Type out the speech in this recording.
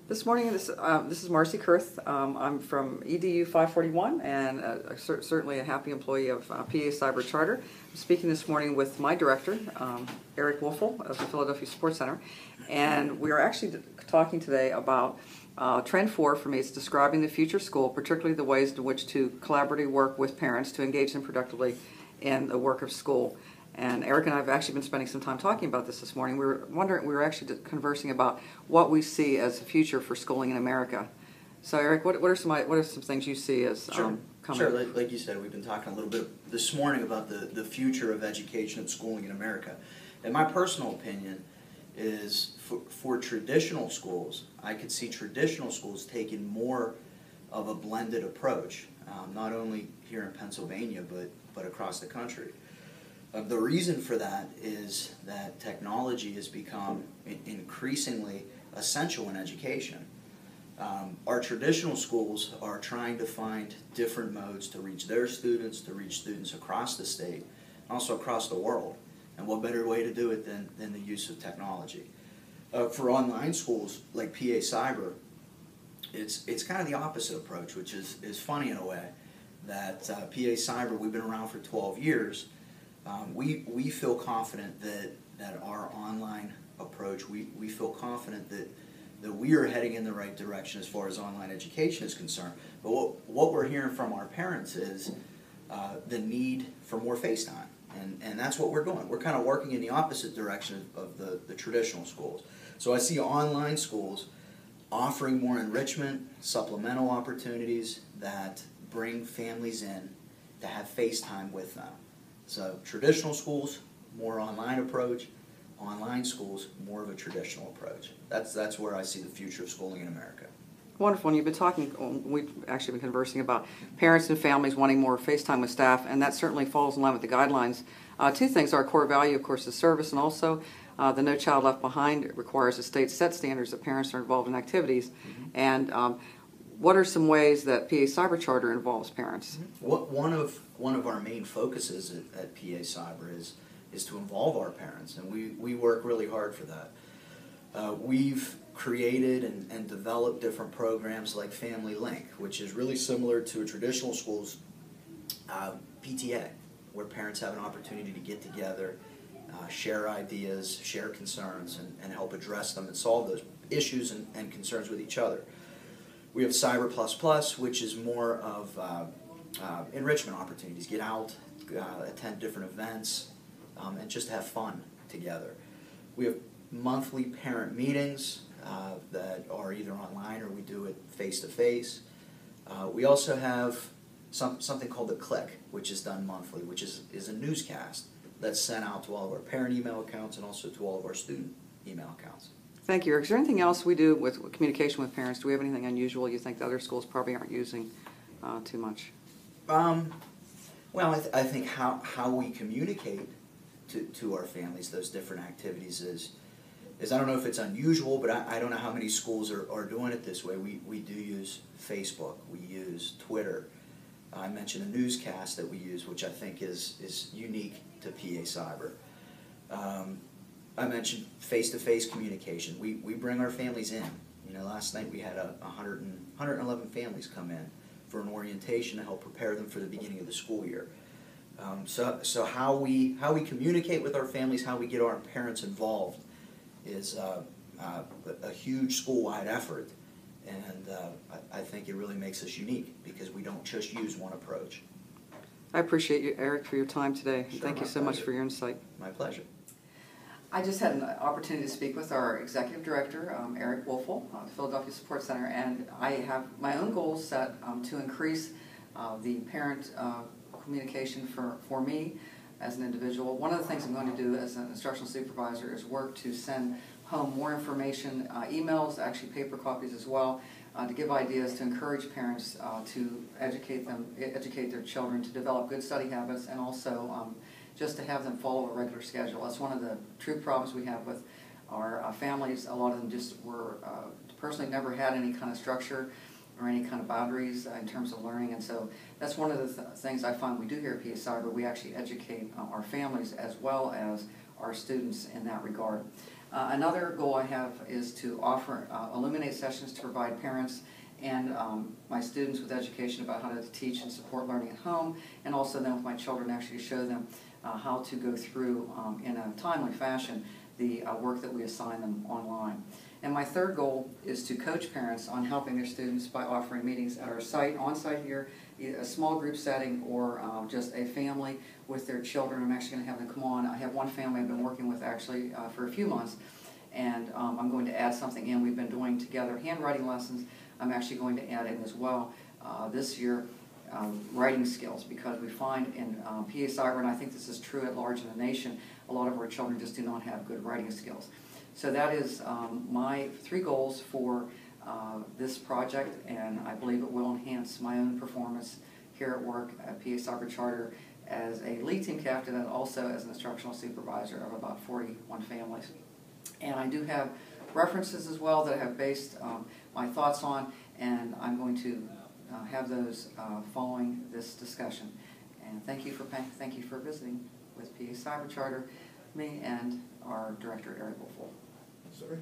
This morning, this is Marcy Curth. I'm from EDU 541 and certainly a happy employee of PA Cyber Charter. I'm speaking this morning with my director, Eric Wolfel of the Philadelphia Support Center, and we are actually talking today about Trend 4 for me. It's describing the future school, particularly the ways in which to collaboratively work with parents to engage them productively in the work of school. And Eric and I have actually been spending some time talking about this morning. We were actually conversing about what we see as the future for schooling in America. So, Eric, what are some things you see as coming? Sure. Like you said, we've been talking a little bit this morning about the future of education and schooling in America. And my personal opinion is for traditional schools, I could see traditional schools taking more of a blended approach, not only here in Pennsylvania, but across the country. The reason for that is that technology has become increasingly essential in education. Our traditional schools are trying to find different modes to reach their students, to reach students across the state, and also across the world. And what better way to do it than the use of technology? For online schools like PA Cyber, it's kind of the opposite approach, which is funny in a way, that PA Cyber, we've been around for 12 years. We feel confident that our online approach, we feel confident that we are heading in the right direction as far as online education is concerned. But what we're hearing from our parents is the need for more FaceTime. And that's what we're doing. We're kind of working in the opposite direction of the traditional schools. So I see online schools offering more enrichment, supplemental opportunities that bring families in to have FaceTime with them. So traditional schools, more online approach. Online schools, more of a traditional approach. That's where I see the future of schooling in America. Wonderful. And you've been we've actually been conversing about parents and families wanting more FaceTime with staff, and that certainly falls in line with the guidelines. Two things: our core value, of course, is service, and also the No Child Left Behind requires the state set standards that parents are involved in activities. Mm-hmm. And what are some ways that PA Cyber Charter involves parents? Mm-hmm. One of our main focuses at PA Cyber is to involve our parents, and we work really hard for that. We've created and developed different programs like Family Link, which is really similar to a traditional school's PTA, where parents have an opportunity to get together, share ideas, share concerns, and help address them and solve those issues and concerns with each other. We have Cyber Plus Plus, which is more of enrichment opportunities. Get out, attend different events, and just have fun together. We have monthly parent meetings that are either online or we do it face-to-face. We also have something called the Click, which is done monthly, which is a newscast that's sent out to all of our parent email accounts and also to all of our student email accounts. Thank you, Eric. Is there anything else we do with communication with parents? Do we have anything unusual you think the other schools probably aren't using too much? Well, I think how we communicate to our families those different activities is I don't know if it's unusual, but I don't know how many schools are doing it this way. We do use Facebook. We use Twitter. I mentioned a newscast that we use, which I think is unique to PA Cyber. I mentioned face-to-face communication. We bring our families in. You know, last night we had 111 families come in for an orientation to help prepare them for the beginning of the school year. So how we communicate with our families, how we get our parents involved, is a huge school-wide effort, and I think it really makes us unique because we don't just use one approach. I appreciate you, Eric, for your time today. Sure, Thank you so much for your insight. My pleasure. I just had an opportunity to speak with our executive director, Eric Wolfel, of the Philadelphia Support Center, and I have my own goals set to increase the parent communication for me as an individual. One of the things I'm going to do as an instructional supervisor is work to send home more information, emails, actually paper copies as well, to give ideas to encourage parents to educate their children to develop good study habits, and also just to have them follow a regular schedule. That's one of the true problems we have with our families. A lot of them just were personally never had any kind of structure or any kind of boundaries in terms of learning, and so that's one of the things I find we do here at PA Cyber. We actually educate our families as well as our students in that regard. Another goal I have is to offer Illuminate sessions to provide parents and my students with education about how to teach and support learning at home, and also then with my children actually show them how to go through in a timely fashion the work that we assign them online. And my third goal is to coach parents on helping their students by offering meetings at our site, on-site here, a small group setting, or just a family with their children. I'm actually going to have them come on. I have one family I've been working with actually for a few months, and I'm going to add something in. We've been doing together handwriting lessons. I'm actually going to add in as well this year writing skills, because we find in PA Cyber, and I think this is true at large in the nation, a lot of our children just do not have good writing skills. So that is my 3 goals for this project, and I believe it will enhance my own performance here at work at PA Soccer Charter as a lead team captain and also as an instructional supervisor of about 41 families. And I do have references as well that I have based my thoughts on, and I'm going to have those following this discussion. And thank you for visiting with PA Cyber Charter, me and our director Eric Wolfel. Sorry.